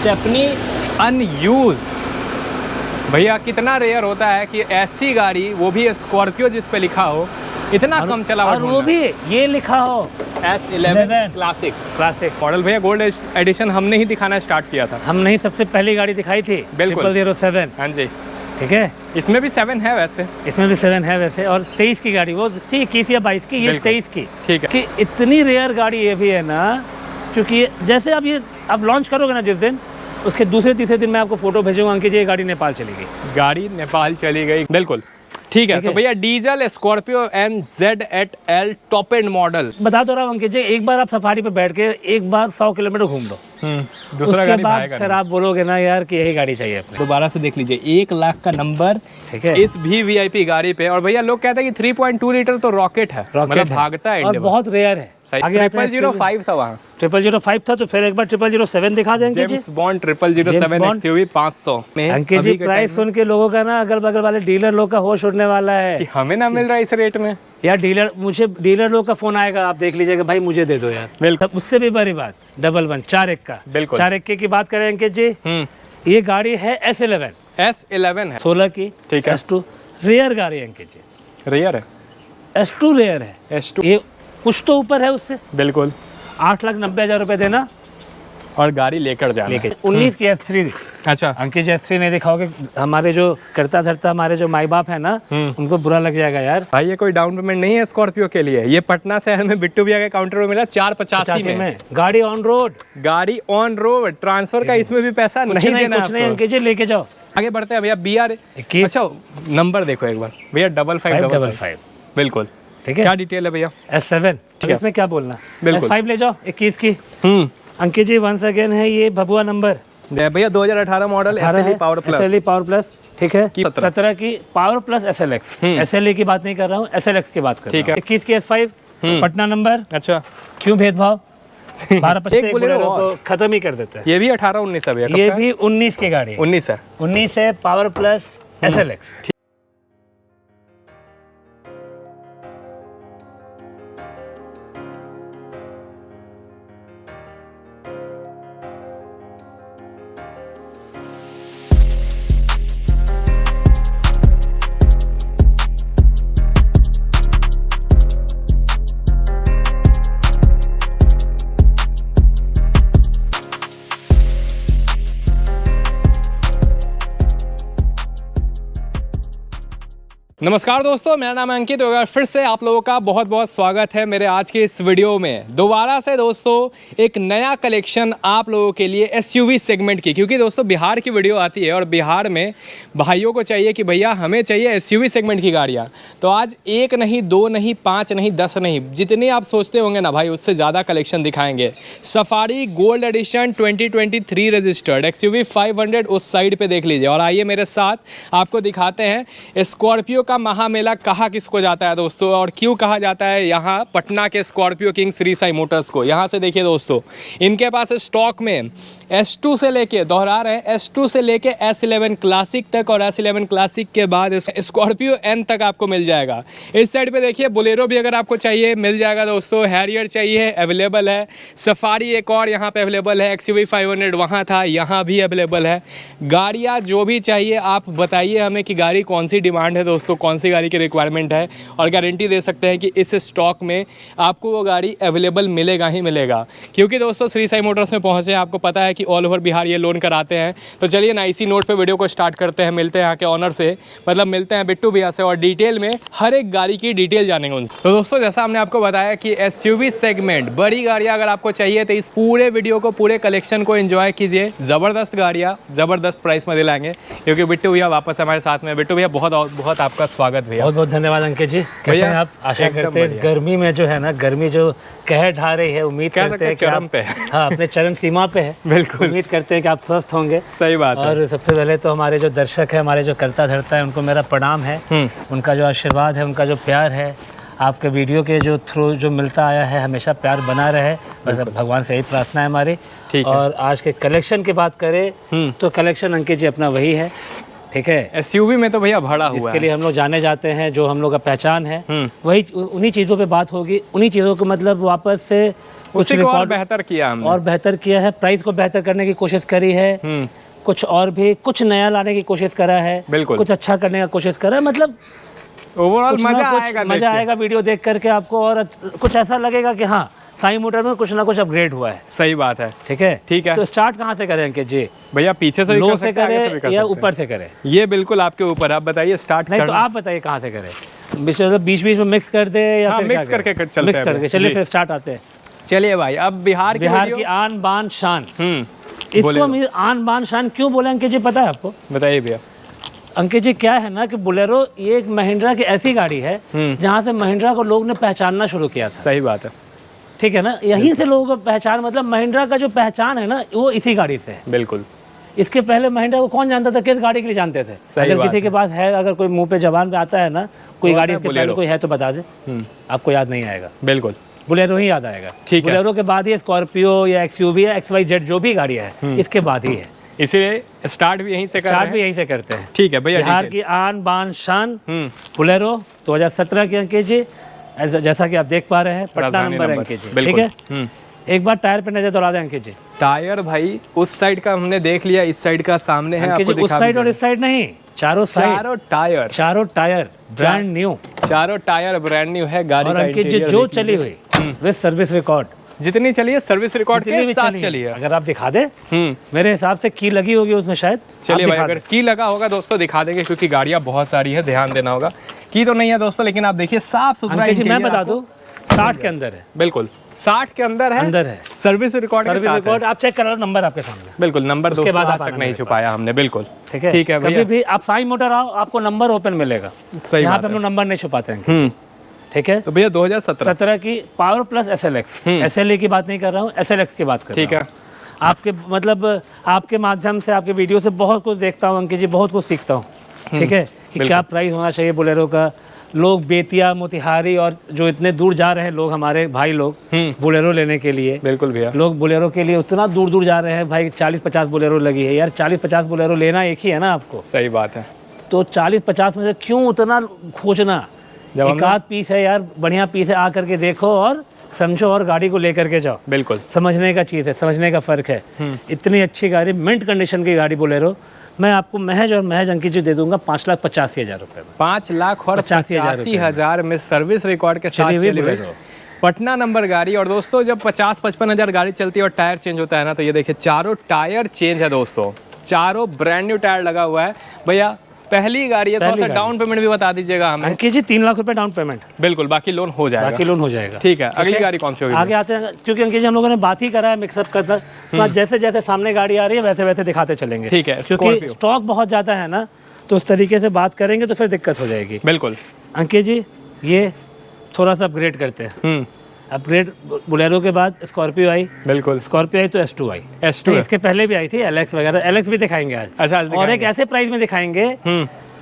Stepney unused. भैया कितना rare होता है कि ऐसी गाड़ी, वो भी स्कॉर्पियो जिस पे लिखा हो, इतना कम चला और वो भी ये लिखा हो S11 क्लासिक मॉडल। भैया गोल्ड एडिशन हमने ही दिखाना स्टार्ट किया था। हमने ही सबसे पहली गाड़ी दिखाई थी, बिल्कुल 007। हाँ जी, ठीक है, इसमें भी 7 है वैसे, इसमें भी 7 है वैसे। और 23 की गाड़ी, वो थी 21 या 22 की, ये 23 की। ठीक है कि इतनी रेयर गाड़ी ये भी है ना, क्योंकि जैसे आप लॉन्च करोगे ना जिस दिन, उसके दूसरे तीसरे दिन मैं आपको फोटो भेजूंगा अंकित जी, ये गाड़ी नेपाल चली गई। गाड़ी नेपाल चली गई, बिल्कुल ठीक है। तो भैया diesel Scorpio MZ8L top end model. बता तो रहा हूँ अंकित जी, एक बार आप सफारी पे बैठ के एक बार 100 किलोमीटर घूम लो, दूसरा उसके गाड़ी बाद फिर आप बोलोगे ना यार कि यही गाड़ी चाहिए अपने। दोबारा से देख लीजिए, 1 लाख का नंबर, ठीक है, इस भी VIP गाड़ी पे। और भैया लोग कहते हैं कि 3.2 लीटर तो रॉकेट है, मतलब भागता है और बहुत रेयर है। आगे 0005 था वहाँ, 0005 था, तो फिर एक बार 007 दिखा देंगे। जेम्स बॉन्ड 007 XUV 500 में। अंकित जी प्राइस सुन के लोगों का ना, अगल बगल वाले डीलर लोग का होश उड़ने वाला है कि हमें ना मिल रहा है इस रेट में। यार डीलर लोग का फोन आएगा, आप देख लीजिएगा, भाई मुझे दे दो यार। बिल्कुल, उससे भी बड़ी बात 11 4 का, बिल्कुल 4 की बात करें अंकित जी, ये गाड़ी है S11 है 16 की, ठीक है। S2 रेयर गाड़ी है अंकित जी, रेयर है, S2 रेयर है। S2 ये कुछ तो ऊपर है उससे, बिल्कुल 8,90,000 रुपए देना और गाड़ी लेकर जाना। 19 की S3। अच्छा अंकित जी S3 नहीं दिखाओगे, हमारे जो करता धरता हमारे जो माई बाप है ना, उनको बुरा लग जाएगा यार। भाई ये कोई डाउन पेमेंट नहीं है स्कॉर्पियो के लिए। ये पटना शहर में बिट्टू भैया के काउंटर में मिला 485 में। गाड़ी ऑन रोड, ट्रांसफर का इसमें भी पैसा नहीं देना। कुछ नहीं अंकित जी, लेके जाओ। आगे बढ़ते हैं भैया। BR 21। अच्छा नंबर देखो एक बार भैया, 5555 बिल्कुल ठीक है। क्या डिटेल है भैया? S7 इसमें क्या बोलना, बिल्कुल। S5 ले जाओ 21 की। अंकित जी वंस अगेन है ये भभुआ नंबर भैया 2018 मॉडल SLE पावर प्लस, ठीक है। 17 की पावर प्लस SLX, SLE की बात नहीं कर रहा हूँ, SLX की बात कर रहा हूँ। 21 की S5 पटना नंबर। अच्छा क्यों भेदभाव, 12 बोलेरो तो खत्म ही कर देते हैं। ये भी 18-19 है भैया, ये भी 19 की गाड़ी, 19 है पावर प्लस SLX। नमस्कार दोस्तों, मेरा नाम है अंकित और फिर से आप लोगों का बहुत बहुत स्वागत है मेरे आज के इस वीडियो में। दोबारा से दोस्तों एक नया कलेक्शन आप लोगों के लिए SUV सेगमेंट की, क्योंकि दोस्तों बिहार की वीडियो आती है और बिहार में भाइयों को चाहिए कि भैया हमें चाहिए SUV सेगमेंट की गाड़ियाँ। तो आज 1 नहीं 2 नहीं 5 नहीं 10 नहीं, जितनी आप सोचते होंगे ना भाई, उससे ज़्यादा कलेक्शन दिखाएंगे। Safari gold edition 2023 registered XUV 500 उस साइड पर देख लीजिए। और आइए मेरे साथ आपको दिखाते हैं स्कॉर्पियो महामेला कहा किसको जाता है दोस्तों, और क्यों कहा जाता है यहाँ पटना के Scorpio king Shri Sai Motors को। यहाँ से देखिए दोस्तों, इनके पास स्टॉक में S2 से लेके, दोहरा रहे हैं, S2 से लेके S11 क्लासिक तक और S11 क्लासिक के बाद स्कॉर्पियो N तक आपको मिल जाएगा। इस साइड पे देखिए बोलेरो भी अगर आपको चाहिए मिल जाएगा दोस्तों, हैरियर चाहिए अवेलेबल है, सफारी एक और यहाँ पे अवेलेबल है, XUV 500 वहाँ था, यहाँ भी अवेलेबल है। गाड़ियाँ जो भी चाहिए आप बताइए हमें कि गाड़ी कौन सी डिमांड है दोस्तों, कौन सी गाड़ी की रिक्वायरमेंट है, और गारंटी दे सकते हैं कि इस स्टॉक में आपको वो गाड़ी अवेलेबल मिलेगा ही मिलेगा। क्योंकि दोस्तों श्री साई मोटर्स में पहुँचे, आपको पता है कि ऑल ओवर बिहार ये लोन कराते हैं। तो चलिए ना इसी नोट पे वीडियो को स्टार्ट करते हैं, मिलते हैं यहाँ के ऑनर से, मतलब मिलते हैं बिट्टू भैया से और डिटेल में हर एक गाड़ी की डिटेल जानेंगे उनसे। तो दोस्तों जैसा हमने आपको बताया कि SUV सेगमेंट बड़ी गाड़ियाँ अगर आपको चाहिए तो इस पूरे वीडियो को, पूरे कलेक्शन को एंजॉय कीजिए। ज़बरदस्त गाड़ियाँ ज़बरदस्त प्राइस में दिलाएंगे, क्योंकि बिट्टू भैया वापस हमारे साथ में। बिट्टू भैया बहुत बहुत आपका स्वागत भैया। बहुत बहुत धन्यवाद अंकित जी। कैसे हैं आप? आशा करते हैं गर्मी में जो है ना, गर्मी जो कहर ढा रही है, उम्मीद करते हैं कि चरम पे हाँ अपने चरम सीमा पे है। बिल्कुल उम्मीद करते हैं कि आप स्वस्थ होंगे। सही बात है। और सबसे पहले तो हमारे जो दर्शक है, हमारे जो करता धरता है, उनको मेरा प्रणाम है। उनका जो आशीर्वाद है, उनका जो प्यार है, आपके वीडियो के जो थ्रू जो मिलता आया है, हमेशा प्यार बना रहे, बस भगवान से यही प्रार्थना है हमारी। और आज के कलेक्शन की बात करें तो कलेक्शन अंकित जी अपना वही है, ठीक है। एसयूवी में तो भैया भरा हुआ इसके है। लिए हम लोग जाने जाते हैं, जो हम लोग का पहचान है, वही उन्हीं चीज़ों पे बात होगी, उन्हीं चीज़ों को मतलब वापस से कुछ उसी को और रिकॉर्ड बेहतर किया हमने। और बेहतर किया है, प्राइस को बेहतर करने की कोशिश करी है, कुछ और भी कुछ नया लाने की कोशिश करा है, बिल्कुल। कुछ अच्छा करने का कोशिश करा है, मतलब ओवरऑल कुछ ना मजा कुछ आएगा, मजा आएगा वीडियो देख करके आपको, और कुछ ऐसा लगेगा कि हाँ साई मोटर में कुछ ना कुछ अपग्रेड हुआ है। सही बात है। ठीक है, ठीक है। तो स्टार्ट कहाँ से करें अंकित जी? भैया पीछे से भी लो कर से सकते हैं, आगे से भी कर करें या सकते हैं। ऊपर से करें? ये बिल्कुल आपके ऊपर, आप बताइए स्टार्ट नहीं कर। तो आप बताइए कहाँ से करें, बीच बीच में मिक्स कर दे या हाँ, फिर मिक्स क्या करें? करके चलते मिक्स हैं करके अभी। चलिए जी। फिर स्टार्ट आते हैं। चलिए भाई, अब बिहार की आन बान शान, इसको बोलिए। हम आन बान शान क्यों बोले अंकित जी, पता है आपको? बताइए भैया। अंकित जी क्या है ना कि बोलेरो ये एक महिंद्रा की ऐसी गाड़ी है जहाँ से महिंद्रा को लोग ने पहचानना शुरू किया था। सही बात है। ठीक है ना, यहीं से लोगों को पहचान, मतलब महिंद्रा का जो पहचान है ना वो इसी गाड़ी से है। बिल्कुल। इसके पहले महिंद्रा को कौन जानता था, किस गाड़ी के लिए जानते थे? अगर किसी के पास है, अगर कोई मुंह पे जबान पे आता है ना कोई गाड़ी, इसके पहले कोई है तो बता दे, आपको याद नहीं आएगा। बिल्कुल, बोलेरो ही याद आएगा। ठीक है। बोलेरो के बाद ही स्कॉर्पियो या एक्सयूवी या XYZ जो भी गाड़ी है इसके बाद ही है। इसीलिए स्टार्ट भी यहीं से कर रहे स्टार्ट हैं। भी यहीं से करते हैं। ठीक है भैया। बिहार की आन बान शान बोलेरो 2017 की अंकित जी, जैसा कि आप देख पा रहे हैं, पटना राजधानी नंबर नंबर, अंकित जी। ठीक बिल्कुल। है, एक बार टायर पे नजर दौड़ा दें अंकित जी। टायर भाई उस साइड का हमने देख लिया, इस साइड का सामने है, अंकित आपको जी उस दिखा साइड भी और दें। इस साइड नहीं, चारों साइड, चारों टायर ब्रांड न्यू, चारों टायर ब्रांड न्यू है गाड़ी और का। अंकित जी जो चली हुई विद सर्विस रिकॉर्ड, जितनी चली है सर्विस रिकॉर्ड जितनी के भी साथ चली चली है, है। अगर आप दिखा दे, मेरे हिसाब से की लगी होगी उसमें शायद। चलिए आप भाई, दिखा अगर दें। की लगा होगा दोस्तों दिखा देंगे, क्योंकि गाड़ियां बहुत सारी है, ध्यान देना होगा। की तो नहीं है दोस्तों, लेकिन आप देखिए साफ सुथरा। अंकित जी मैं बता दूं 60 के अंदर है। बिल्कुल 60 के अंदर है सर्विस रिकॉर्ड। सर्विस रिकॉर्ड आप चेक करा, नंबर आपके सामने। बिल्कुल, नंबर दोस्तों बाद आज आप तक आना नहीं मेरे छुपाया हमने। बिल्कुल ठीक है, ठीक है कभी भैया। भी आप साई मोटर आओ, आपको नंबर ओपन मिलेगा। सही यहाँ बात पे हम है। लोग नंबर नहीं छुपाते हैं। ठीक है, तो भैया 2017 17 की पावर प्लस SLX, SLE की बात नहीं कर रहा हूँ, SLX की बात कर रहा हूँ। ठीक है। आपके मतलब आपके माध्यम से, आपके वीडियो से बहुत कुछ देखता हूँ अंकित जी, बहुत कुछ सीखता हूँ। ठीक है, कि क्या प्राइस होना चाहिए बोलेरो का। लोग बेतिया, मोतिहारी और जो इतने दूर जा रहे हैं लोग, हमारे भाई लोग बोलेरो लेने के लिए, बिल्कुल भैया, लोग बोलेरो के लिए उतना दूर दूर जा रहे हैं भाई। 40-50 बोलेरो लगी है यार, 40-50 बोलेरो लेना एक ही है ना आपको। सही बात है। तो 40-50 में से क्यों उतना खोजना? एक आध पीस है यार, बढ़िया पीस है, आ करके देखो और समझो और गाड़ी को लेकर के जाओ। बिल्कुल समझने का चीज़ है, समझने का फ़र्क है। इतनी अच्छी गाड़ी, मिंट कंडीशन की गाड़ी बोलेरो, मैं आपको महज अंकित जी दे दूंगा 5,85,000 रुपये में। 5,85,000 में सर्विस रिकॉर्ड के साथ चली हुई पटना नंबर गाड़ी। और दोस्तों जब 50-55 हज़ार गाड़ी चलती है और टायर चेंज होता है ना, तो ये देखिए चारों टायर चेंज है दोस्तों, चारों ब्रांड न्यू टायर लगा हुआ है। भैया पहली गाड़ी है, थोड़ा सा डाउन पेमेंट भी बता दीजिएगा हमें। अंकित जी 3 लाख रुपए डाउन पेमेंट। बिल्कुल, बाकी लोन हो जाएगा। बाकी लोन हो जाएगा। ठीक है, अगली गाड़ी कौन सी होगी? आगे आते हैं, क्योंकि अंकित जी हम लोगों ने बात ही करा है मिक्सअप करना, तो जैसे जैसे सामने गाड़ी आ रही है वैसे वैसे दिखाते चलेंगे। ठीक है, क्योंकि स्टॉक बहुत ज़्यादा है ना, तो उस तरीके से बात करेंगे तो फिर दिक्कत हो जाएगी। बिल्कुल अंकित जी ये थोड़ा सा अपग्रेड करते हैं। अपग्रेड बोलेरो के बाद स्कॉर्पियो आई। बिल्कुल, स्कॉर्पियो आई तो S2 आई। S2 इसके पहले भी आई थी LX वगैरह, LX भी दिखाएंगे आज। अच्छा, और एक ऐसे प्राइस में दिखाएंगे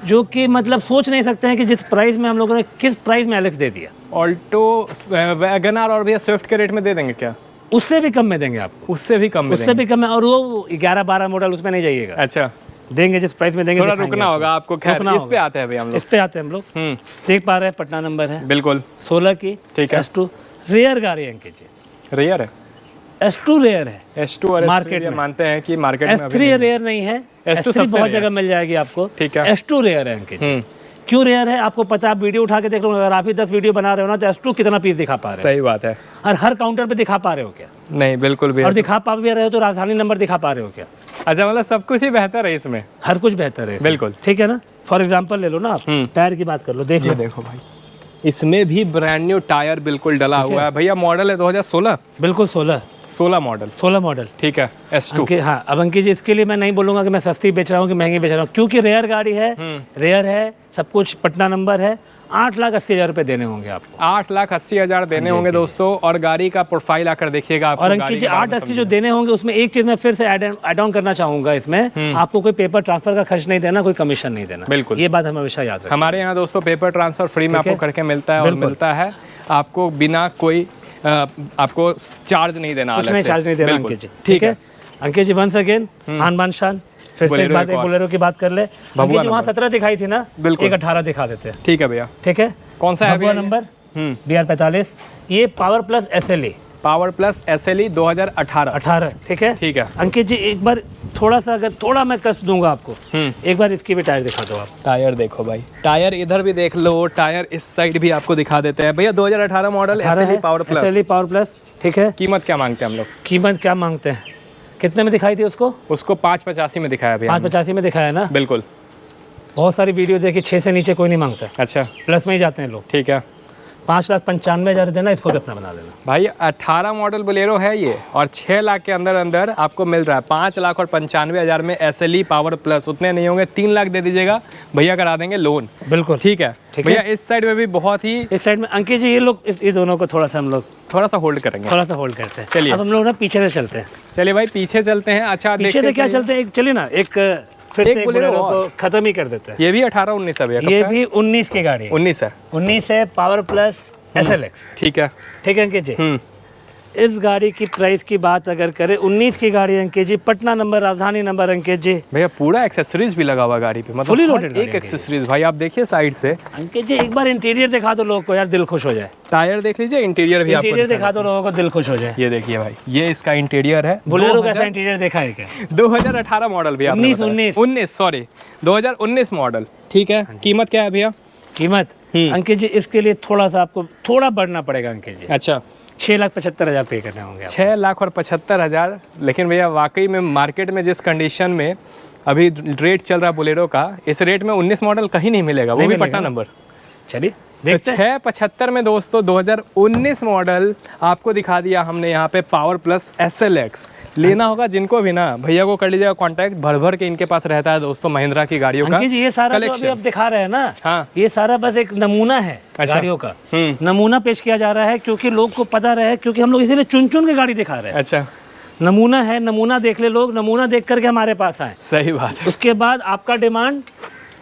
जो कि मतलब सोच नहीं सकते हैं कि जिस प्राइस में हम लोगों ने, किस प्राइस में LX दे दिया। ऑल्टो, वैगनआर और भैया स्विफ्ट के रेट में दे देंगे क्या? उससे भी कम में देंगे आपको, उससे भी कम में उससे भी कम में। और वो 11-12 मॉडल उसमें नहीं जाइएगा। अच्छा, देंगे जिस प्राइस में देंगे। थोड़ा रुकना होगा आपको। खैर इस पे आते हैं भैया हम लोग। इस पे आते हैं हम लोग। देख पा रहे हैं पटना नंबर है, बिल्कुल 16 की। ठीक है। S2 रेयर गाड़ी है अंकित जी, रेयर है। S2 रेयर है। S2 और मार्केट में मानते हैं कि मार्केट में S3 रेयर नहीं है, S3 बहुत जगह मिल जाएगी आपको। ठीक है। S2 रेयर है अंकित जी। क्यों रेयर है आपको पता है, आप वीडियो उठा के देख लो, अगर आप ही 10 वीडियो बना रहे हो ना तो S2 कितना पीस दिखा पा रहे हो? सही बात है। और हर काउंटर पे दिखा पा रहे हो क्या? नहीं, बिल्कुल भी। और दिखा पा भी रहे हो तो राजधानी नंबर दिखा पा रहे हो क्या? अच्छा, मतलब सब कुछ ही बेहतर है इसमें। हर कुछ बेहतर है इसमें। बिल्कुल ठीक है ना। फॉर एग्जाम्पल ले लो ना आप, टायर की बात कर लो, देख लो। देखो भाई, इसमें भी ब्रांड न्यू टायर बिल्कुल डला हुआ है। भैया मॉडल है 2016। बिल्कुल 16 मॉडल। ठीक है, S2। हाँ, अब अंकित जी इसके लिए मैं नहीं बोलूंगा कि मैं सस्ती बेच रहा हूँ कि महंगी बेच रहा हूँ, क्योंकि रेयर गाड़ी है, रेयर है, सब कुछ पटना नंबर है। 8,80,000 रुपये देने होंगे आपको। 8,80,000 देने होंगे दोस्तों। और गाड़ी का प्रोफाइल आकर देखिएगा आपको। और अंकित जी 8,80 जो देने होंगे उसमें एक चीज मैं फिर से ऐड ऑन करना चाहूंगा, इसमें आपको कोई पेपर ट्रांसफर का खर्च नहीं देना, कोई कमीशन नहीं देना। बिल्कुल, ये बात हमेशा याद रखें। हमारे यहाँ दोस्तों पेपर ट्रांसफर फ्री में आपको करके मिलता है, और मिलता है आपको बिना कोई आपको चार्ज नहीं देना, कुछ नहीं चार्ज नहीं देना अंकित जी। ठीक है अंकित जी वंस अगेन आन बान शान फिर से एक बोलेरो बात, एक बोलेरो की बात कर ले। भभुआ जो वहाँ 17 दिखाई थी ना, बिल्कुल। एक 18 दिखा देते हैं। ठीक है भैया, ठीक है, कौन सा है भभुआ भैया? नंबर BR45, ये power plus SLE, power plus SLE 2018। 18। ठीक है, ठीक है अंकित जी एक बार थोड़ा सा, अगर थोड़ा मैं कष्ट दूंगा आपको, एक बार इसकी भी टायर दिखा दो आप। टायर देखो भाई, टायर इधर भी देख लो, टायर इस साइड भी आपको दिखा देते हैं भैया। 2018 model SLE power plus. SLE power plus. ठीक है, कीमत क्या मांगते हैं हम लोग? कीमत क्या मांगते हैं? कितने में दिखाई थी उसको? उसको 585 में दिखाया भैया। 585 में दिखाया ना? बिल्कुल। बहुत सारी वीडियो देखी, 6 से नीचे कोई नहीं मांगता, अच्छा, प्लस में ही जाते हैं लोग। ठीक है, 5,95,000 देना, इसको भी अपना बना लेना भाई। 18 मॉडल बोलेरो है ये, और 6 लाख के अंदर अंदर आपको मिल रहा है। 5,95,000 में SLE पावर प्लस। उतने नहीं होंगे, 3 लाख दे दीजिएगा भैया, करा देंगे लोन। बिल्कुल ठीक है भैया। इस साइड में भी बहुत ही, इस साइड में अंकित जी ये लोग, ये दोनों को थोड़ा सा हम लोग थोड़ा सा होल्ड करेंगे, थोड़ा सा होल्ड करते हैं। चलिए। अब हम लोग ना पीछे से चलते हैं। चलिए भाई, पीछे चलते हैं। अच्छा, पीछे से क्या चलते हैं, एक चलिए ना, एक फिर से एक बोलेरो को खत्म ही कर देते हैं। ये भी 18-19 है भैया? ये भी 19 की गाड़ी है। 19 है। 19 है, पावर प्लस SLX। ठीक है। ठीक है अंकित जी, इस गाड़ी की प्राइस की बात अगर करें, 19 की गाड़ी अंकित जी, पटना नंबर, राजधानी नंबर अंकित जी। भैया पूरा एक्सेसरीज भी लगा हुआ गाड़ी पे, मतलब फुली लोडेड एक एक्सेसरीज भाई। आप देखिए साइड से अंकित जी, एक बार इंटीरियर दिखा दो लोग को यार, दिल खुश हो जाए। टायर देख लीजिए, इंटीरियर भी आपको इंटीरियर दिखा दो लोगों को, दिल खुश हो जाए। ये देखिए भाई, ये इसका इंटीरियर है। बोलेरो कैसा इंटीरियर देखा है क्या? 2018 मॉडल भैया। 19 सॉरी 2019 मॉडल। ठीक है, कीमत क्या है भैया? कीमत अंकित जी इसके लिए थोड़ा सा आपको थोड़ा बढ़ना पड़ेगा अंकित जी। अच्छा, 6,75,000 पे करने होंगे। 6,75,000। लेकिन भैया वाकई में मार्केट में जिस कंडीशन में अभी रेट चल रहा है बोलेरो का, इस रेट में 19 मॉडल कहीं नहीं मिलेगा, वो भी पटना नंबर। चलिए तो देखते हैं। 675 में दोस्तों 2019 मॉडल आपको दिखा दिया हमने यहाँ पे, पावर प्लस SLX। लेना होगा जिनको भी ना, भैया को कर लीजिएगा कांटेक्ट। भर भर के इनके पास रहता है दोस्तों महिंद्रा की गाड़ियों का। अंकित जी ये सारा जो अभी आप दिखा रहे हैं ना, हाँ, ये सारा बस एक नमूना है। अच्छा। गाड़ियों का नमूना पेश किया जा रहा है, क्योंकि लोग को पता रहे, क्योंकि हम लोग इसीलिए चुन चुन के गाड़ी दिखा रहे हैं। अच्छा, नमूना है, नमूना देख ले लोग, नमूना देख करके हमारे पास आए। सही बात है। उसके बाद आपका डिमांड,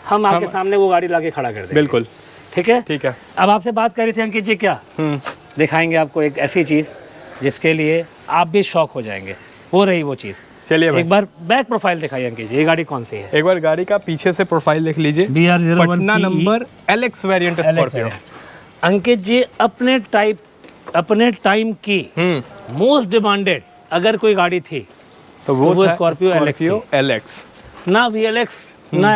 हम आपके सामने वो गाड़ी लाके खड़ा कर देंगे। बिल्कुल, ठीक है। ठीक है। अब आपसे बात करी थी अंकित जी, क्या दिखाएंगे आपको एक ऐसी चीज जिसके लिए आप भी शॉक हो जाएंगे। वो रही वो चीज। चलिए भाई, एक बार बैक प्रोफाइल दिखाइए अंकित जी, ये गाड़ी कौन सी है? एक बार गाड़ी का पीछे से प्रोफाइल देख लीजिए। BR01 Patna number LX variant Scorpio. Ankit ji अपने टाइम की मोस्ट डिमांडेड अगर कोई गाड़ी थी तो वो स्कॉर्पियो LX। ना VLX ना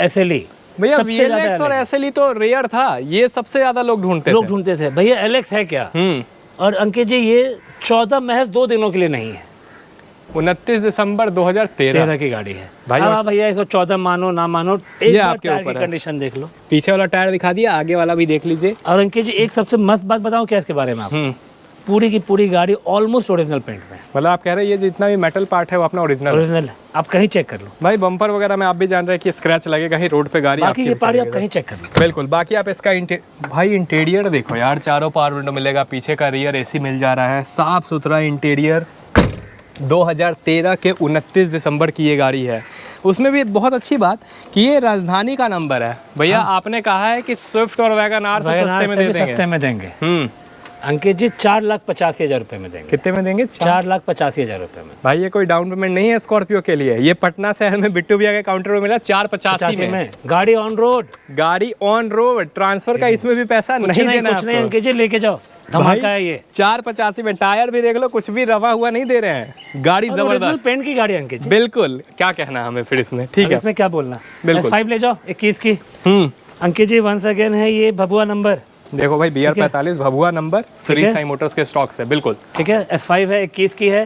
SLE। भैया VLX और SLE तो रेयर था, ये सबसे ज्यादा लोग ढूंढते थे। भैया LX है क्या? और अंकित जी ये 14 महज 2 दिनों के लिए नहीं है, 29 दिसंबर 2013 की गाड़ी है भाई। हाँ भैया, इसको 14 मानो ना मानो, एक बार आपके टायर ऊपर की है। कंडीशन देख लो। पीछे वाला टायर दिखा दिया, आगे वाला भी देख लीजिए। और अंकित जी एक सबसे मस्त बात बताऊं क्या इसके बारे में आपको? पूरी की पूरी गाड़ी ऑलमोस्ट ओरिजिनल पेंट में। मतलब आप कह रहे हैं ये जितना भी मेटल पार्ट है वो अपना ओरिजिनल है, आप कहीं चेक कर लो भाई। बम्पर वगैरह में आप भी जान रहे हैं कि स्क्रैच लगेगा ही रोड पे गाड़ी बाकी ये पार्टी आप कहीं चेक कर लो। बिल्कुल। बाकी आप इसका भाई इंटीरियर देखो यार, चारों पावर विंडो मिलेगा, पीछे का रियर AC मिल जा रहा है, साफ सुथरा इंटीरियर। 2013 के 29 दिसंबर की ये गाड़ी है। उसमें भी बहुत अच्छी बात कि ये राजधानी का नंबर है भैया। आपने कहा है कि स्विफ्ट और वैगन आर से सस्ते में दे देंगे। अंकित जी 4,85,000 रुपए में देंगे। कितने में देंगे? 4,85,000 रुपए में। भाई ये कोई डाउन पेमेंट नहीं है स्कॉर्पियो के लिए। ये पटना शहर में बिट्टू भैया के काउंटर में मिला 485 में। गाड़ी ऑन रोड, गाड़ी ऑन रोड। ट्रांसफर का इसमें भी पैसा नहीं देना। कुछ नहीं अंकित जी, लेके जाओ, धमाका है ये। 485 में। टायर भी देख लो, कुछ भी रवा हुआ नहीं दे रहे हैं। गाड़ी जबरदस्त पेंट की गाड़ी अंकित जी। बिल्कुल। क्या कहना हमें फिर इसमें? ठीक है, इसमें क्या बोलना? बिल्कुल। S5 ले जाओ 21 की। अंकित जी वंस अगेन है ये भभुआ नंबर। देखो भाई, BR45 Bhabua number, Shri Sai Motors के स्टॉक से। बिल्कुल ठीक है। S5 है, 21 की है।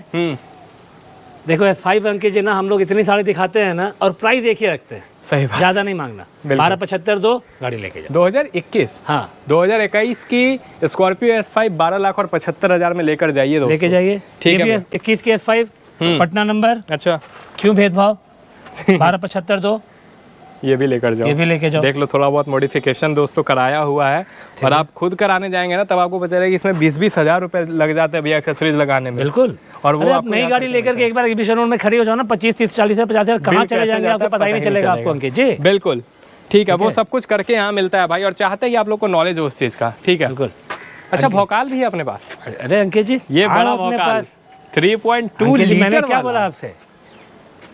देखो S5 अंकित जी ना, हम लोग इतनी सारी दिखाते हैं ना, और प्राइस एक ही रखते हैं। सही बात, ज्यादा नहीं मांगना। 12,75 दो, गाड़ी लेके जाओ। 2021 हाँ 2021 की स्कॉर्पियो S5 12,75,000 में लेकर जाइए दोस्तों। लेके जाइए। ठीक है। 21 की S5 पटना नंबर। अच्छा, क्यों भेदभाव? 12,75 दो, ये भी लेकर जाओ। ये भी लेके जाओ। देख लो, थोड़ा बहुत मॉडिफिकेशन दोस्तों कराया हुआ है। और आप खुद कराने जाएंगे ना, तब आपको पता चलेगा कि इसमें 20-20 हज़ार रुपए लग जाते हैं भैया एक्सेसरीज लगाने में। बिल्कुल। और वो आप नई गाड़ी लेकर के एक बार एग्जीबिशन में खड़ी हो जाओ ना, 25, 30, 40, 50,000 कहाँ चले जाएंगे आपको पता ही नहीं चलेगा आपको अंकित जी। बिल्कुल ठीक है। वो सब कुछ करके यहाँ मिलता है भाई, और चाहते हैं कि आप लोग को नॉलेज हो उस चीज़ का। ठीक है, बिल्कुल। अच्छा, भौकाल भी है अपने पास। अरे अंकित जी ये बड़ा भौकाल 3.2 लीटर। मैंने क्या बोला आपसे?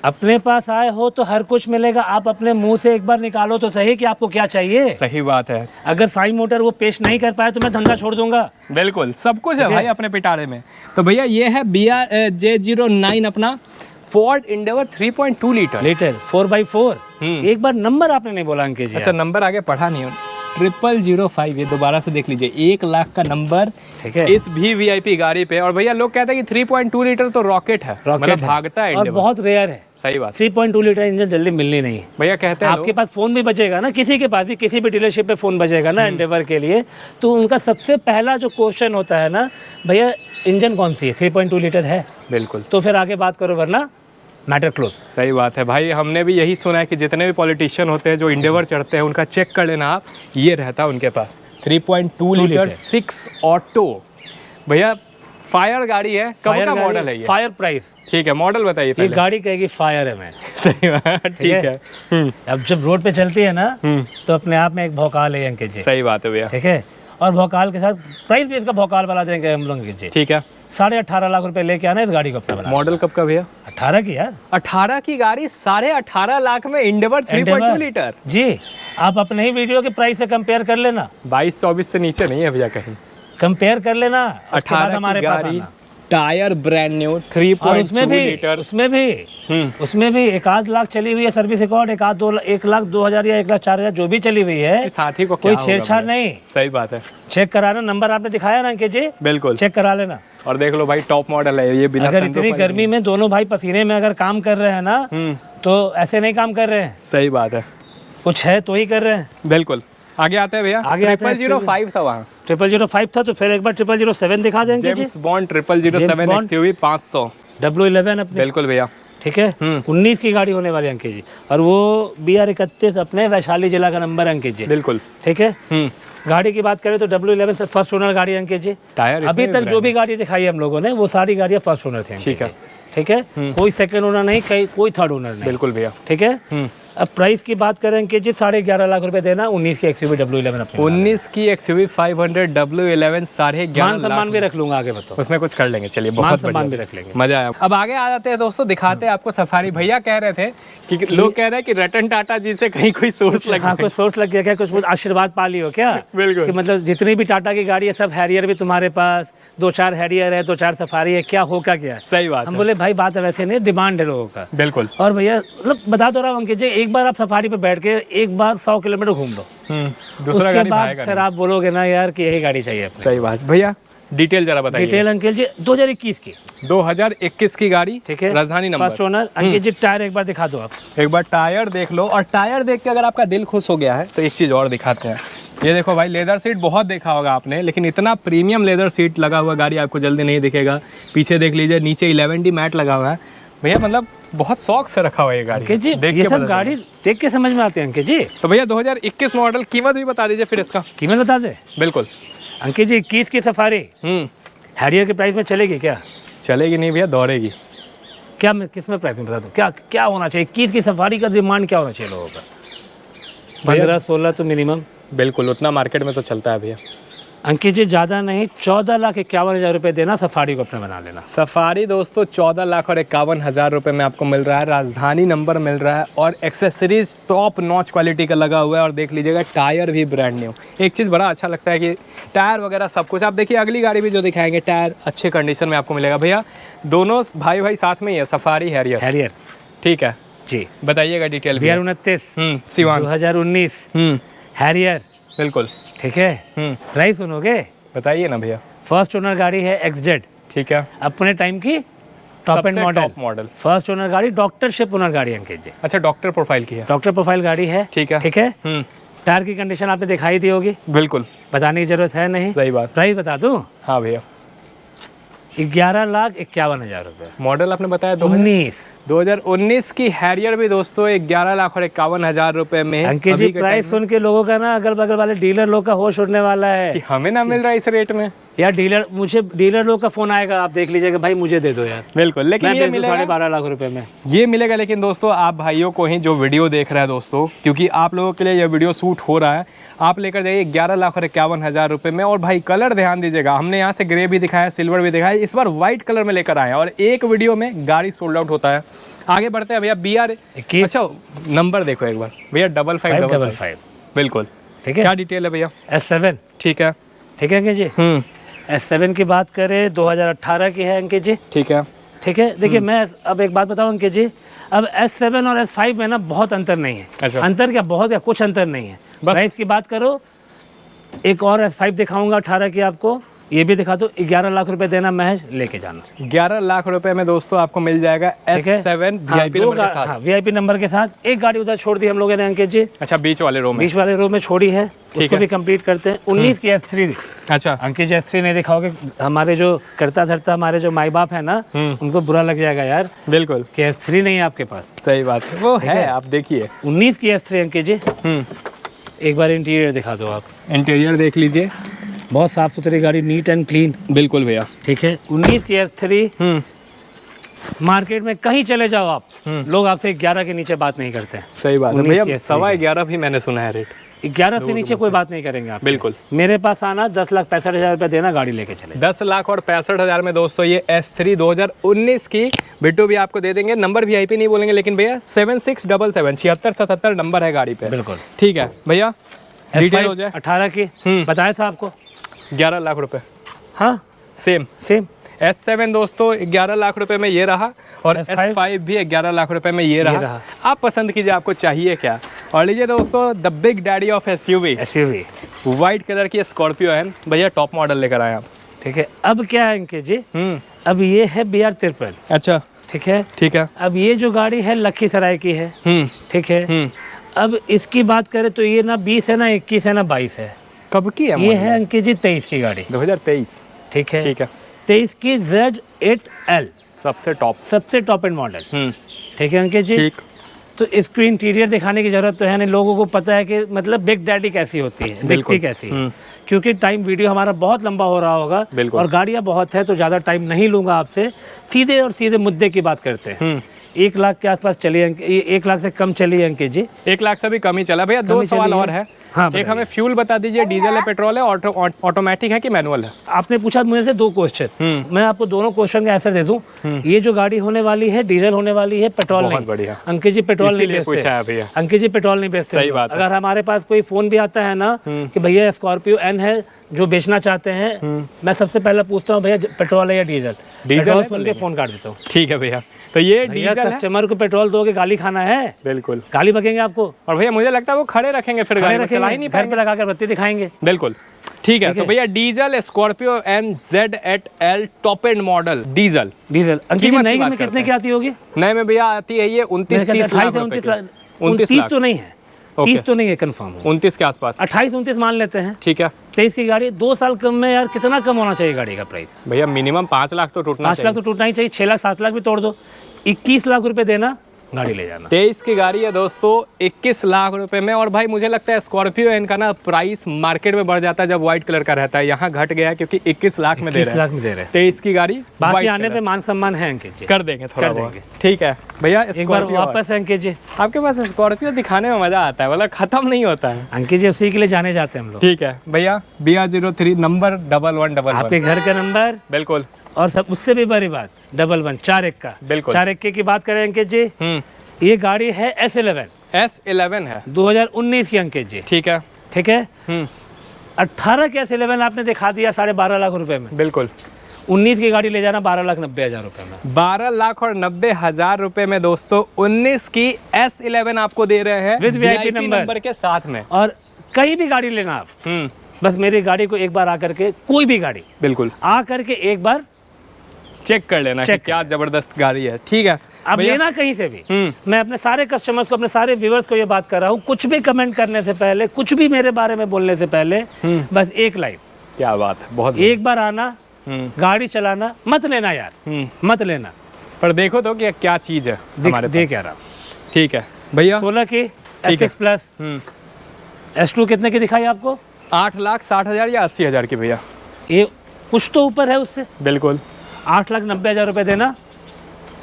अपने पास आए हो तो हर कुछ मिलेगा, आप अपने मुंह से एक बार निकालो तो सही कि आपको क्या चाहिए। सही बात है। अगर साई मोटर वो पेश नहीं कर पाए तो मैं धंधा छोड़ दूंगा। बिल्कुल सब कुछ है भाई अपने पिटारे में। तो भैया ये है BRJ09 अपना फोर्ड इंडेवर 3.2 लीटर 4x4। एक बार नंबर आपने नहीं बोला अंकित जी। अच्छा नंबर आगे पढ़ा नहीं हूँ। 0005, ये दोबारा से देख लीजिए, 1 लाख का नंबर, ठीक है, इस भी VIP गाड़ी पे। और भैया लोग कहते हैं कि 3.2 लीटर तो रॉकेट है, मतलब भागता है और बहुत रेयर है। सही बात। 3.2 लीटर इंजन जल्दी मिलनी नहीं भैया कहते हैं आपके पास फोन भी बचेगा ना, किसी के पास भी किसी भी डीलरशिप पे फोन बचेगा ना एंडेवर के लिए, तो उनका सबसे पहला जो क्वेश्चन होता है ना, भैया इंजन कौन सी है, 3.2 लीटर है। बिल्कुल, तो फिर आगे बात करो, वरना मैटर क्लोज। सही बात है भाई। हमने भी यही सुना है कि जितने भी पॉलिटिशियन होते हैं जो इंडेवर चढ़ते हैं, उनका चेक कर लेना आप, ये रहता है उनके पास 3.2 लीटर 6 ऑटो। भैया फायर गाड़ी है, कब का मॉडल है ये? फायर प्राइस, ठीक है, मॉडल बताइए ये पहले। गाड़ी कहेगी फायर है मैं। सही बात, ठीक है। अब जब रोड पे चलती है ना तो अपने आप में एक भौकाल है अंकित जी। सही बात है भैया, ठीक है, और भौकाल के साथ प्राइस भी इसका भौकाल वाला देंगे हम लोग अंकित जी। ठीक है। 18.5 लाख रुपए लेके आना इस गाड़ी को अपना बना। मॉडल कब का भैया? 18 की यार, 18 की गाड़ी 18.5 लाख में इंडेवर 3.2 लीटर। जी, आप अपने ही वीडियो के प्राइस से कंपेयर कर लेना, 22-24 से नीचे नहीं है भैया कहीं। कंपेयर कर लेना। 18 हमारे की पास गाड़ी, आना। Tyre brand new, 3.2 litre. उसमें भी 1 लाख चली हुई है सर्विस रिकॉर्ड, 1,02,000 या 1,04,000 जो भी चली हुई है, साथी को कोई छेड़छाड़ नहीं। सही बात है। चेक कराना, नंबर आपने दिखाया ना अंकित जी, बिल्कुल चेक करा लेना। और देख लो भाई, टॉप मॉडल है ये, बिना अगर इतनी गर्मी में दोनों भाई पसीने में अगर काम कर रहे हैं ना, तो ऐसे नहीं काम कर रहे हैं। सही बात है, कुछ है तो ही कर रहे हैं। बिल्कुल। आगे आते हैं भैया, आगे 0005 था वहाँ। 0005 था, तो फिर एक बार 0007 दिखा देंगे जी। जेम्स बॉन्ड 0007 XUV 500 W11 अपने। बिल्कुल भैया, ठीक है, 19 की गाड़ी होने वाली अंकित जी, और वो BR31 अपने वैशाली जिला का नंबर अंकित जी। बिल्कुल, ठीक है। गाड़ी की बात करें तो W11 से फर्स्ट ओनर गाड़ी अंकित जी। टायर अभी तक जो भी गाड़ी दिखाई हम लोगों ने, वो सारी गाड़ियाँ फर्स्ट ओनर थी। ठीक है, ठीक है, कोई सेकंड ओनर नहीं, कोई थर्ड ओनर नहीं। बिल्कुल भैया, ठीक है। अब प्राइस की बात करें कि जी 11.5 लाख रुपए देना, 19 की XUV W11 अपने। 19 की XUV 500 W11 11.5 मान सम्मान भी रख लूंगा आगे, बताओ उसमें कुछ कर लेंगे। चलिए, मान बहुत सम्मान भी बढ़िया, रख लेंगे। मजा आया। अब आगे आ जाते हैं दोस्तों, दिखाते हैं आपको सफारी। भैया कह रहे थे कि लोग कह रहे हैं कि रतन टाटा जी से कहीं कोई सोर्स लग हाँ, कुछ सोर्स लग गया क्या, कुछ आशीर्वाद पा लियो क्या? बिल्कुल, कि मतलब जितनी भी टाटा की गाड़ी है सब हैरियर भी तुम्हारे पास, 2-4 हैरियर है, 2-4 सफारी है, क्या होगा क्या? सही बात हम है। बोले भाई बात वैसे नहीं, डिमांड है लोगों का। बिल्कुल। और भैया मतलब बता तो रहा हूँ अंकित जी, एक बार आप सफारी पे बैठ के एक बार 100 किलोमीटर घूम लो, दूसरा उसके बाद फिर आप बोलोगे ना यार कि यही गाड़ी चाहिए अपने। सही बात। भैया डिटेल जरा बताइए। डिटेल अंकित जी 2021 की 2021 की गाड़ी, ठीक है, राजधानी नंबर, फर्स्ट ओनर। अंकित जी टायर एक बार दिखा दो आप। एक बार टायर देख लो, और टायर देख के अगर आपका दिल खुश हो गया है तो एक चीज़ और दिखाते हैं। ये देखो भाई, लेदर सीट बहुत देखा होगा आपने, लेकिन इतना प्रीमियम लेदर सीट लगा हुआ गाड़ी आपको जल्दी नहीं दिखेगा। पीछे देख लीजिए, नीचे 11D मैट लगा हुआ है भैया, मतलब बहुत शौक से रखा हुआ है ये गाड़ी। अंकित जी देख ये के सब पता गाड़ी देख के समझ में आती है अंकित जी। तो भैया 2021 मॉडल, कीमत भी बता दीजिए फिर इसका। कीमत बता दे। बिल्कुल अंकित जी 21 की सफारी हैरियर के प्राइस में चलेगी क्या? चलेगी नहीं भैया, दौड़ेगी। क्या मैं किस में प्राइस में बता दूँ, क्या क्या होना चाहिए? 21 की सफारी का डिमांड क्या होना चाहिए लोगों का? 15-16 तो मिनिमम। बिल्कुल, उतना मार्केट में तो चलता है भैया। अंकित जी ज़्यादा नहीं, 14,51,000 रुपये देना, सफारी को अपने बना लेना। सफारी दोस्तों 14,51,000 रुपये में आपको मिल रहा है, राजधानी नंबर मिल रहा है, और एक्सेसरीज टॉप नॉच क्वालिटी का लगा हुआ है। और देख लीजिएगा टायर भी ब्रांड न्यू। एक चीज़ बड़ा अच्छा लगता है कि टायर वगैरह सब कुछ। आप देखिए अगली गाड़ी भी जो दिखाएंगे, टायर अच्छे कंडीशन में आपको मिलेगा। भैया दोनों भाई भाई साथ में ही है, सफारी हैरियर। ठीक है जी, बताइएगा डिटेल। BR29 Siwan 2019 Harrier. बिल्कुल, ठीक है। प्राइस सुनोगे? बताइए ना भैया। फर्स्ट ओनर गाड़ी है XZ, ठीक है, अपने टाइम की top end model. First owner गाड़ी, डॉक्टरशिप ओनर गाड़ी अंकित जी। अच्छा, डॉक्टर प्रोफाइल की है। डॉक्टर प्रोफाइल गाड़ी है। ठीक है, ठीक है। टायर की कंडीशन आपने दिखाई दी होगी, बिल्कुल, बताने की जरूरत है नहीं। सही बात। प्राइस बता दूं? हाँ भैया, 11,51,000 रुपये। मॉडल आपने बताया 2019 की हैरियर भी दोस्तों 11,51,000 रुपए में। अंकित जी प्राइस सुन के लोगों का ना अगल बगल वाले डीलर लोग का होश उड़ने वाला है कि हमें ना मिल रहा है इस रेट में। यार डीलर लोग का फोन आएगा, आप देख लीजिएगा भाई मुझे दे दो यार, बिल्कुल, लेकिन ये मिलेगा 12.5 लाख रुपए में, ये मिलेगा। लेकिन दोस्तों आप भाइयों को ही जो वीडियो देख रहे हैं दोस्तों, क्योंकि आप लोगों के लिए ये वीडियो शूट हो रहा है, आप लेकर जाइए 11,51,000 रुपए में। और भाई कलर ध्यान दीजिएगा, हमने यहाँ से ग्रे भी दिखाया, सिल्वर भी दिखाया, इस बार व्हाइट कलर में लेकर आए हैं और एक वीडियो में गाड़ी सोल्ड आउट होता है। आगे बढ़ते हैं भैया, BR 21। अच्छा नंबर देखो एक बार भैया, 5555, बिल्कुल ठीक है। क्या डिटेल है भैया? S7, ठीक है, ठीक है अंकित जी। S7 की बात करें 2018 की है अंकित जी, ठीक है, ठीक है। देखिए मैं अब एक बात बताऊं अंकित जी, अब S7 और S5 में ना बहुत अंतर नहीं है। अच्छा। अंतर क्या, बहुत या कुछ अंतर नहीं है। प्राइस की बात करो, एक और S5 दिखाऊंगा 18 की आपको, ये भी दिखा दो, 11 लाख रुपए देना, महज लेके जाना। 11 लाख रुपए में दोस्तों आपको मिल जाएगा S7 VIP नंबर के साथ। VIP नंबर के साथ। एक गाड़ी उधर छोड़ दी हम लोगों ने अंकित जी। अच्छा, बीच वाले रो में, बीच वाले रो में छोड़ी है, उसको भी कंप्लीट करते हैं। 19 की S3। अच्छा अंकित जी S3 नहीं दिखाओगे, हमारे जो करता धरता हमारे जो माई बाप है ना, उनको बुरा लग जाएगा यार। बिल्कुल, कि S3 नहीं है आपके पास। सही बात है, वो है, आप देखिए 19 की S3 अंकित जी। एक बार इंटीरियर दिखा दो आप। इंटीरियर देख लीजिए, बहुत साफ सुथरी गाड़ी, नीट एंड क्लीन। बिल्कुल भैया, ठीक है। 19 की S3। मार्केट में कहीं चले जाओ आप, लोग आपसे 11 के नीचे बात नहीं करते हैं। सही बात है भैया, 11.25 भी मैंने सुना है रेट। 11 से नीचे कोई बात नहीं करेंगे आप। बिल्कुल, मेरे पास आना, 10,65,000 रुपये देना, गाड़ी लेके चले। 10,65,000 में दोस्तों ये S3 2019 की बिट्टू भी आपको दे देंगे। नंबर VIP नहीं बोलेंगे, लेकिन भैया 7677 7677 नंबर है गाड़ी पे। बिल्कुल ठीक है भैया, डिटेल हो जाए। 18 की बताया था आपको, 11 लाख रुपए। हाँ सेम S7 दोस्तों 11 लाख रुपए में ये रहा, और S5 भी 11 लाख रुपए में ये रहा। आप पसंद कीजिए आपको चाहिए क्या। और लीजिए दोस्तों the big daddy of SUV white colour की स्कॉर्पियो है भैया, टॉप मॉडल लेकर आए आप। ठीक है। अब क्या है अंकित जी, अब ये है BR 53। अच्छा, ठीक है, ठीक है। अब ये जो गाड़ी है लखीसराय की है। ठीक है। अब इसकी बात करें तो ये ना 20 है, ना 21 है, ना 22 है। कब की है ये है अंकित जी 23 की गाड़ी, 2023। ठीक है, ठीक है। 23 की Z8L, सबसे टॉप एंड मॉडल। ठीक है अंकित जी। ठीक। तो इसको इंटीरियर दिखाने की जरूरत तो है नहीं, लोगों को पता है कि मतलब बिग डैडी कैसी होती है, दिखती कैसी है। क्योंकि टाइम वीडियो हमारा बहुत लंबा हो रहा होगा और गाड़ियां बहुत है, तो ज़्यादा टाइम नहीं लूंगा आपसे। सीधे मुद्दे की बात करते हैं। 1 लाख के आसपास चली है, 1 लाख से कम चली है अंकित जी। 1 लाख से भी कम ही चला भैया। 2 सवाल और है। हाँ, एक हमें फ्यूल बता दीजिए, डीजल है, पेट्रोल है, ऑटोमेटिक है कि मैनुअल है? आपने पूछा मुझे से 2 क्वेश्चन, मैं आपको दोनों क्वेश्चन का आंसर दे दूं। ये जो गाड़ी होने वाली है डीजल होने वाली है, पेट्रोल नहीं। बढ़िया अंकित जी, पेट्रोल नहीं बेचते अंकित जी, पेट्रोल नहीं बेचते। सही बात है। अगर हमारे पास कोई फोन भी आता है ना कि भैया स्कॉर्पियो N है जो बेचना चाहते हैं, मैं सबसे पहले पूछता हूँ भैया पेट्रोल है या डीजल। डीजल सुन के फोन काट देता हूँ। ठीक है भैया, तो ये डीजल कस्टमर को पेट्रोल दोगे गाली खाना है। बिल्कुल, गाली बकेंगे आपको। और भैया मुझे लगता है वो खड़े रखेंगे, फिर गाड़ी चला ही नहीं, घर पे लगा कर बत्ती दिखाएंगे। बिल्कुल, ठीक है। तो भैया diesel Scorpio and Z8L top end model diesel. Ankit ji नई में कितने की आती होगी? नए में भैया आती है ये 29-30 लाख। 29 तो नहीं है, 30 तो नहीं है, कंफर्म 29 के आसपास, 28-29 मान लेते हैं। ठीक है। 23 की गाड़ी, 2 साल कम में यार कितना कम होना चाहिए गाड़ी का प्राइस? भैया मिनिमम 5 लाख तो टूटना चाहिए। 5 लाख तो टूटना ही चाहिए, 6 लाख 7 लाख भी तोड़ दो, 21 लाख रुपए देना, गाड़ी ले जाना। 23 की गाड़ी है दोस्तों 21 लाख रुपए में। और भाई मुझे लगता है स्कॉर्पियो इनका ना प्राइस मार्केट में बढ़ जाता है जब व्हाइट कलर का रहता है, यहाँ घट गया क्योंकि 21 लाख में दे रहे हैं। 23 की गाड़ी, बाकी आने पे मान सम्मान है अंकित जी, कर देंगे थोड़ा बहुत। ठीक है भैया, एक बार वापस अंकित जी, आपके पास स्कॉर्पियो दिखाने में मजा आता है, मतलब खत्म नहीं होता है अंकित जी, उसी के लिए जाने जाते हैं हम लोग। ठीक है भैया, BR03 नंबर 1111, आपके घर का नंबर। बिल्कुल। और सब उससे भी बड़ी बात 11 4 का। बिल्कुल। 4 की बात करें अंकित जी, ये गाड़ी है S11 है 2019 की अंकित जी। ठीक है, ठीक है। 18 के S11 आपने दिखा दिया 12.5 लाख रुपए में। बिल्कुल। 19 की गाड़ी ले जाना 12,90,000 रुपए में। 12,90,000 रुपए में दोस्तों 19 की S11 आपको दे रहे हैं विद VIP नंबर के साथ में। और कहीं भी गाड़ी लेना आप, बस मेरी गाड़ी को एक बार आकर के, कोई भी गाड़ी बिल्कुल आकर के एक बार चेक कर लेना कि क्या जबरदस्त गाड़ी है। ठीक है, अब लेना कहीं से भी। मैं अपने सारे कस्टमर्स को, अपने सारे व्यूअर्स को ये बात कर रहा हूँ, कुछ भी कमेंट करने से पहले, कुछ भी मेरे बारे में बोलने से पहले, बस एक लाइव। क्या बात है, बहुत एक बार आना, गाड़ी चलाना, मत लेना यार, मत लेना, पर देखो तो कि क्या चीज है हमारे दे क्या रहा। ठीक है भैया, 16 की S6 प्लस S2 कितने की दिखाई आपको? 8,60,000 या 80,000 की भैया? ये कुछ तो ऊपर है उससे। बिल्कुल। 8,90,000 रुपये देना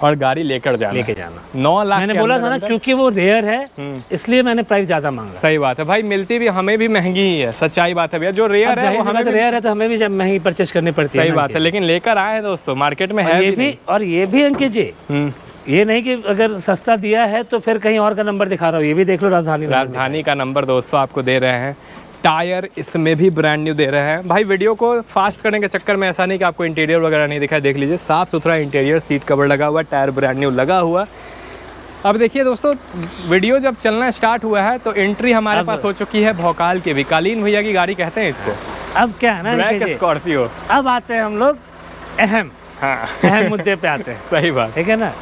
और गाड़ी लेकर जाना। 9 लाख मैंने बोला था ना, क्योंकि वो रेयर है इसलिए मैंने प्राइस ज़्यादा मांगा। सही बात है भाई, मिलती भी हमें भी महंगी ही है, सच्चाई बात है भैया। जो रेयर है वो हमें भी रेयर है तो हमें भी जब महंगी परचेज करनी पड़ती है। सही बात है, लेकिन लेकर आए हैं दोस्तों, मार्केट में है भी। और ये भी अंकित जी, ये नहीं कि अगर सस्ता दिया है तो फिर कहीं और का नंबर दिखा रहा हूँ। ये भी देख लो, राजधानी का नंबर दोस्तों आपको दे रहे हैं। टायर इसमें भी ब्रांड न्यू दे रहे हैं। भाई वीडियो को फास्ट करने के चक्कर में ऐसा नहीं कि आपको इंटीरियर वगैरह नहीं दिखाई, देख लीजिए साफ़ सुथरा इंटीरियर, सीट कवर लगा हुआ, टायर ब्रांड न्यू लगा हुआ। अब देखिए दोस्तों, वीडियो जब चलना स्टार्ट हुआ है तो एंट्री हमारे पास हो चुकी है भौकाल की भी। कालीन भैया की गाड़ी कहते हैं इसको। अब क्या है ना, ब्लैक स्कॉर्पियो। अब आते हैं हम लोग अहम मुद्दे पे आते हैं। सही बात, ठीक है ना।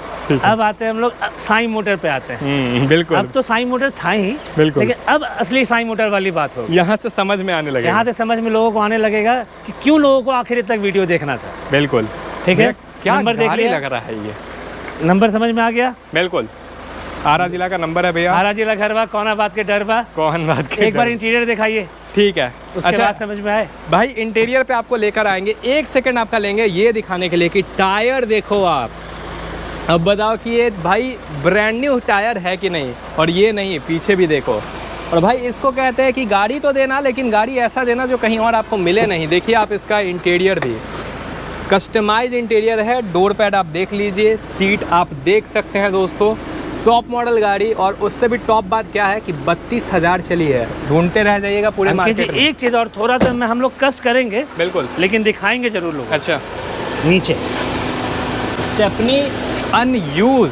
अब आते हैं हम लोग साई मोटर पे आते हैं। बिल्कुल। अब तो साई मोटर था ही, बिल्कुल, लेकिन अब असली साई मोटर वाली बात होगी। यहाँ से समझ में आने लगेगा। यहाँ से समझ में लोगों को आने लगेगा कि क्यों लोगों को आखिर तक वीडियो देखना था। बिल्कुल, ठीक है। क्या नंबर देख लिया, लग रहा है ये नंबर समझ में आ गया। बिल्कुल, आरा जिला का नंबर है भैया। आरा जिला घरवा, कौन बात के डरवा, कौन बात के। एक बार इंटीरियर दिखाइए, ठीक है। उसके बाद समझ में आए। भाई इंटीरियर पे आपको लेकर आएंगे, 1 सेकंड आपका लेंगे ये दिखाने के लिए कि टायर देखो आप। अब बताओ कि ये भाई ब्रांड न्यू टायर है कि नहीं। और ये नहीं, पीछे भी देखो। और भाई इसको कहते हैं कि गाड़ी तो देना, लेकिन गाड़ी ऐसा देना जो कहीं और आपको मिले नहीं। देखिए आप इसका इंटीरियर भी कस्टमाइज इंटीरियर है। डोर पैड आप देख लीजिए, सीट आप देख सकते हैं दोस्तों। टॉप मॉडल गाड़ी, और उससे भी टॉप बात क्या है कि 32,000 चली है। ढूंढते रह जाइएगा पूरे मार्केट में। एक चीज़ और थोड़ा सा हम लोग कष्ट करेंगे, बिल्कुल, लेकिन दिखाएंगे जरूर लोग। अच्छा, नीचे स्टेपनी अनयूज।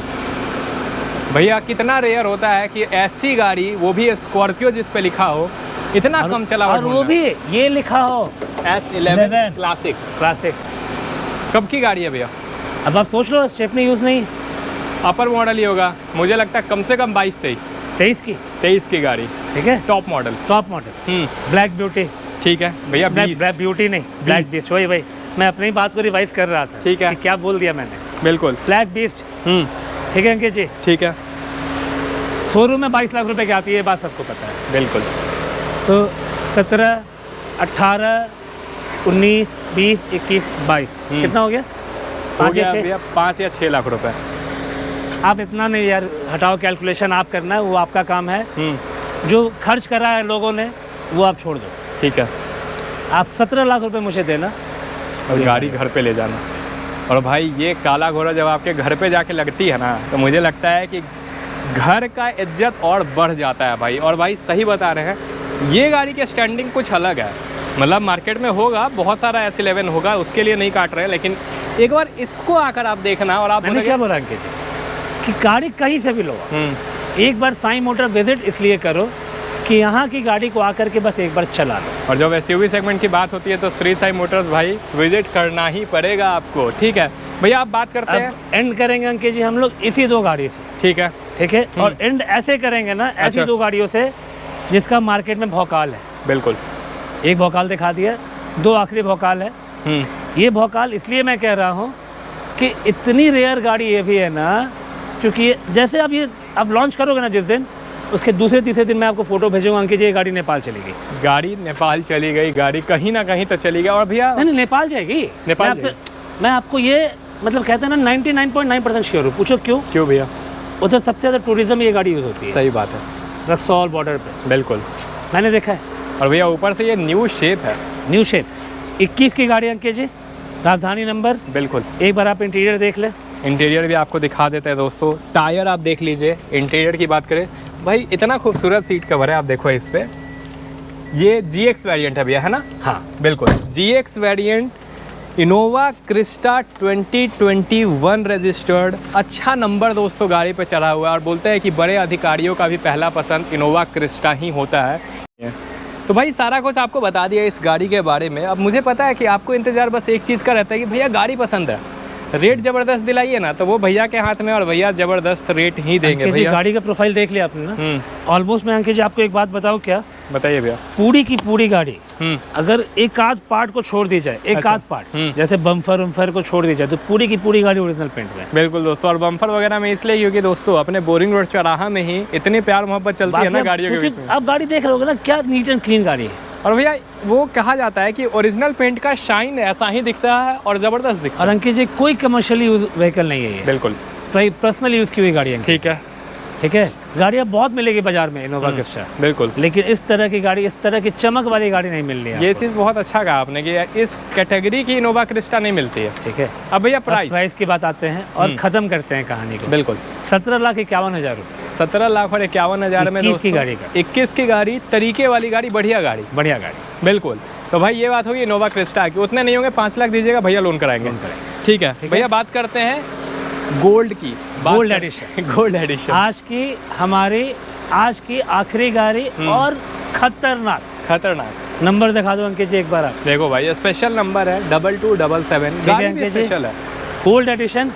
भैया कितना रेयर होता है कि ऐसी गाड़ी, वो भी स्कॉर्पियो जिस पे लिखा हो, इतना कम चला हुआ, और वो भी ये लिखा हो S11 क्लासिक। कब की गाड़ी है भैया? अब आप सोच लो, स्टेपनी यूज नहीं, अपर मॉडल ही होगा, मुझे लगता है कम से कम 22-23 की गाड़ी। ठीक है, टॉप मॉडल। Black beauty. ठीक है भैया, ब्लैक ब्यूटी नहीं, ब्लैक बीस्ट। वही भाई, मैं अपनी बात को रिवाइज कर रहा था। ठीक है, क्या बोल दिया मैंने। बिल्कुल, ब्लैक बीस्ट। ठीक है अंकित जी, ठीक है। शोरूम में 22 लाख रुपए की आती है, ये बात सबको पता है। बिल्कुल। तो 17, 18, 19, 20, 21, 22 कितना हो गया? 5 या 6 लाख रुपए। आप इतना नहीं यार, हटाओ, कैलकुलेशन आप करना है, वो आपका काम है। जो खर्च करा है लोगों ने वो आप छोड़ दो। ठीक है, आप 17 लाख रुपए मुझे देना और गाड़ी घर पे ले जाना। और भाई ये काला घोड़ा जब आपके घर पे जाके लगती है ना, तो मुझे लगता है कि घर का इज्जत और बढ़ जाता है भाई। और भाई सही बता रहे हैं, ये गाड़ी की स्टैंडिंग कुछ अलग है। मतलब मार्केट में होगा बहुत सारा S11 होगा, उसके लिए नहीं काट रहे, लेकिन एक बार इसको आकर आप देखना। और आप क्या बोला कि गाड़ी कहीं से भी लो, एक बार साई मोटर विजिट इसलिए करो कि यहाँ की गाड़ी को आकर के बस एक बार चला लो। और जब SUV सेगमेंट की बात होती है तो श्री साई मोटर्स भाई विजिट करना ही पड़ेगा आपको। ठीक है भैया, आप बात करते हैं, एंड करेंगे अंकित जी हम लोग इसी 2 गाड़ी से। ठीक है, ठीक है। और एंड ऐसे करेंगे ना, ऐसी 2 गाड़ियों से जिसका मार्केट में भौकाल है। बिल्कुल, एक भौकाल दिखा दिया, 2 आखिरी भौकाल है। ये भौकाल इसलिए मैं कह रहा हूँ कि इतनी रेयर गाड़ी ये भी है ना, क्योंकि जैसे अब ये आप लॉन्च करोगे ना जिस दिन, उसके दूसरे तीसरे दिन मैं आपको फोटो भेजूंगा अंकित जी, ये गाड़ी नेपाल चली गई। गाड़ी नेपाल चली गई, गाड़ी कहीं ना कहीं तो चली गई। और भैया नहीं, नेपाल जाएगी। मैं आपको ये मतलब कहते हैं ना 99.9% श्योर हूँ। पूछो क्यों भैया? उधर सबसे ज़्यादा टूरिज्म ये गाड़ी यूज़ होती है। सही बात है, रक्सौल बॉर्डर पे। बिल्कुल, मैंने देखा है। और भैया ऊपर से ये न्यू शेप है, 21 की गाड़ी अंकित जी, राजधानी नंबर। बिल्कुल, एक बार आप इंटीरियर देख लें। इंटीरियर भी आपको दिखा देते हैं दोस्तों। टायर आप देख लीजिए। इंटीरियर की बात करें भाई, इतना खूबसूरत सीट कवर है, आप देखो इस पे। ये GX वेरिएंट है भैया, है ना? हाँ बिल्कुल, GX variant, Innova Crysta 2021 registered. अच्छा नंबर दोस्तों गाड़ी पे चढ़ा हुआ है। और बोलते हैं कि बड़े अधिकारियों का भी पहला पसंद इनोवा क्रिस्टा ही होता है। तो भाई सारा कुछ आपको बता दिया इस गाड़ी के बारे में। अब मुझे पता है कि आपको इंतज़ार बस एक चीज़ का रहता है कि भैया गाड़ी पसंद है, रेट ज़बरदस्त दिलाइए ना, तो वो भैया के हाथ में, और भैया ज़बरदस्त रेट ही देंगे। भैया गाड़ी का प्रोफाइल देख लिया आपने ना? ऑलमोस्ट मैं अंकित जी आपको एक बात बताऊं क्या? बताइए भैया। पूरी की पूरी गाड़ी अगर एक आध पार्ट को छोड़ दी जाए, एक आध पार्ट जैसे बम्फर वम्फर को छोड़ दी जाए, तो पूरी की पूरी गाड़ी ओरिजिनल पेंट में। बिल्कुल दोस्तों, और बम्फर वगैरह में इसलिए क्योंकि दोस्तों अपने बोरिंग रोड चौराहा में ही इतनी प्यार मोहब्बत चलती है ना गाड़ियों के बीच में। आप गाड़ी देख रहे होगे ना, क्या नीट एंड क्लीन गाड़ी है। और भैया वो कहा जाता है कि ओरिजिनल पेंट का शाइन ऐसा ही दिखता है और ज़बरदस्त दिखता और अंकित जी कोई कमर्शियल यूज व्हीकल नहीं है ये, है। बिल्कुल पर्सनल यूज़ की हुई गाड़ी है। ठीक है, ठीक है, गाड़ियाँ बहुत मिलेगी बाजार में इनोवा क्रिस्टा, बिल्कुल। लेकिन इस तरह की गाड़ी, इस तरह की चमक वाली गाड़ी नहीं मिल रही है ये आपको। चीज़ बहुत अच्छा कहा आपने कि इस कैटेगरी की इनोवा क्रिस्टा नहीं मिलती है। ठीक है, अब भैया अब प्राइस। प्राइस की बात आते हैं और ख़त्म करते हैं कहानी को। बिल्कुल 17,51,000 रुपये, 17,51,000 में 21 की दोस्तों, गाड़ी का। 21 की गाड़ी, तरीके वाली गाड़ी, बढ़िया गाड़ी। बढ़िया गाड़ी। बिल्कुल। तो भाई ये बात होगी इनोवा क्रिस्टा की। उतने नहीं होंगे, 5 लाख दीजिएगा भैया, लोन कराएंगे। लोन कराएंगे। ठीक है भैया, बात करते हैं गोल्ड की। Gold edition. गोल्ड एडिशन आज की आखिरी गाड़ी और खतरनाक। नंबर दिखा दो अंकित जी एक बार आप। देखो भाई, स्पेशल नंबर है 2277। गाड़ी भी स्पेशल है। Gold edition,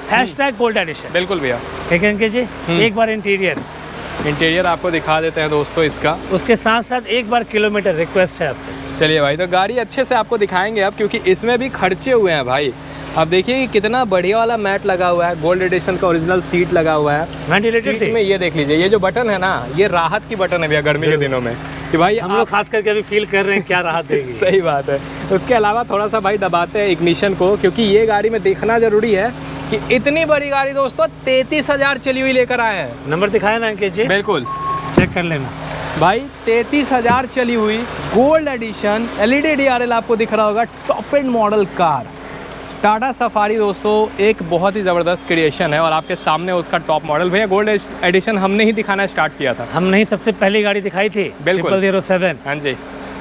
#gold edition. बिल्कुल भैया। ठीक है अंकित जी, एक बार इंटीरियर आपको दिखा देते हैं दोस्तों इसका। उसके साथ साथ एक बार किलोमीटर रिक्वेस्ट है आपसे। चलिए भाई, तो गाड़ी अच्छे से आपको दिखाएंगे अब, क्योंकि इसमें भी खर्चे हुए हैं भाई। अब देखिए कि कितना बढ़िया वाला मैट लगा हुआ है, गोल्ड एडिशन का ओरिजिनल सीट लगा हुआ है। वेंटिलेटेड सीट में ये देख लीजिए, ये जो बटन है ना, ये राहत की बटन है भैया गर्मी के दिनों में, कि भाई हम लोग खास करके अभी फील कर रहे हैं क्या राहत देगी। सही बात है। उसके अलावा थोड़ा सा भाई दबाते हैं इग्निशन को, क्योंकि ये गाड़ी में देखना जरूरी है कि इतनी बड़ी गाड़ी दोस्तों 33,000 चली हुई लेकर आए हैं। नंबर दिखाया ना अंकित जी, बिल्कुल चेक कर लेना भाई। 33,000 चली हुई गोल्ड एडिशन LED DRL आपको दिख रहा होगा, top end model car. Tata safari दोस्तों एक बहुत ही ज़बरदस्त क्रिएशन है और आपके सामने उसका टॉप मॉडल। भैया गोल्ड एडिशन हमने ही दिखाना स्टार्ट किया था। हमने ही सबसे पहली गाड़ी दिखाई थी, बिल्कुल 007। हाँ जी।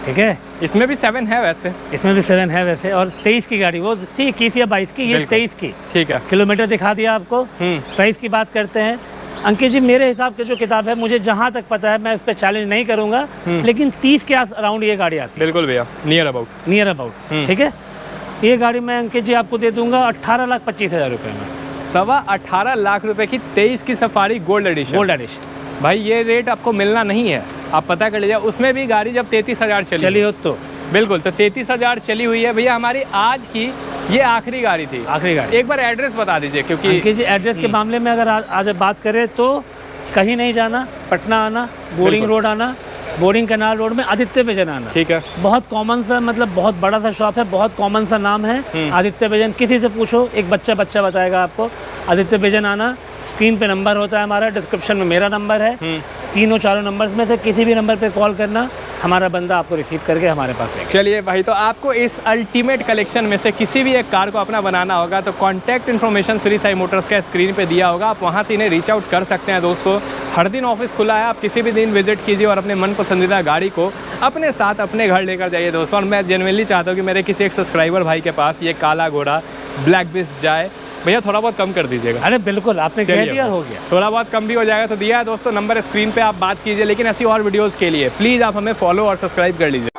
ठीक है, इसमें भी 7 है वैसे। इसमें भी 7 है वैसे, और 23 की गाड़ी वो थी, 21 या 22 की, ये बिल्कुल। 23 की। ठीक है। किलोमीटर दिखा दिया आपको। प्राइस की बात करते हैं अंकित जी, मेरे हिसाब से जो किताब है, मुझे जहाँ तक पता है, मैं इस पर चैलेंज नहीं करूंगा, लेकिन 30 के अराउंड ये गाड़ी आती है। बिल्कुल भैया, नियर अबाउट। ठीक है, ये गाड़ी मैं अंकित जी आपको दे दूंगा 18,25,000 रुपये में। 18.25 लाख रुपए की 23 की सफारी गोल्ड एडिशन। भाई ये रेट आपको मिलना नहीं है, आप पता कर लीजिए। उसमें भी गाड़ी जब 33,000 चली हो तो बिल्कुल, तो 33,000 चली हुई है भैया। हमारी आज की ये आखिरी गाड़ी थी। आखिरी गाड़ी। एक बार एड्रेस बता दीजिए, क्योंकि अंकित जी एड्रेस के मामले में अगर आज बात करें तो कहीं नहीं जाना, पटना आना, बोरिंग रोड आना, बोरिंग कैनाल रोड में आदित्य विजन आना। ठीक है। बहुत कॉमन सा, मतलब बहुत बड़ा सा शॉप है, बहुत कॉमन सा नाम है आदित्य विजन। किसी से पूछो, एक बच्चा बताएगा आपको। आदित्य विजन आना, स्क्रीन पे नंबर होता है हमारा, डिस्क्रिप्शन में मेरा नंबर है। तीनों चारों नंबर्स में से किसी भी नंबर पे कॉल करना, हमारा बंदा आपको रिसीव करके हमारे पास लेगा। चलिए भाई, तो आपको इस अल्टीमेट कलेक्शन में से किसी भी एक कार को अपना बनाना होगा तो contact information Shri Sai Motors का स्क्रीन पे दिया होगा, आप वहाँ से इन्हें रीच आउट कर सकते हैं दोस्तों। हर दिन ऑफिस खुला है, आप किसी भी दिन विजिट कीजिए और अपने मन पसंदीदा गाड़ी को अपने साथ अपने घर लेकर जाइए दोस्तों। और मैं जेन्युइनली चाहता हूँ कि मेरे किसी एक सब्सक्राइबर भाई के पास ये काला घोड़ा ब्लैक बिस जाए। भैया थोड़ा बहुत कम कर दीजिएगा। अरे बिल्कुल, आपने कह दिया, हो गया। थोड़ा बहुत कम भी हो जाएगा तो दिया है दोस्तों। नंबर स्क्रीन पे आप बात कीजिए, लेकिन ऐसी और वीडियोस के लिए प्लीज़ आप हमें फॉलो और सब्सक्राइब कर लीजिए।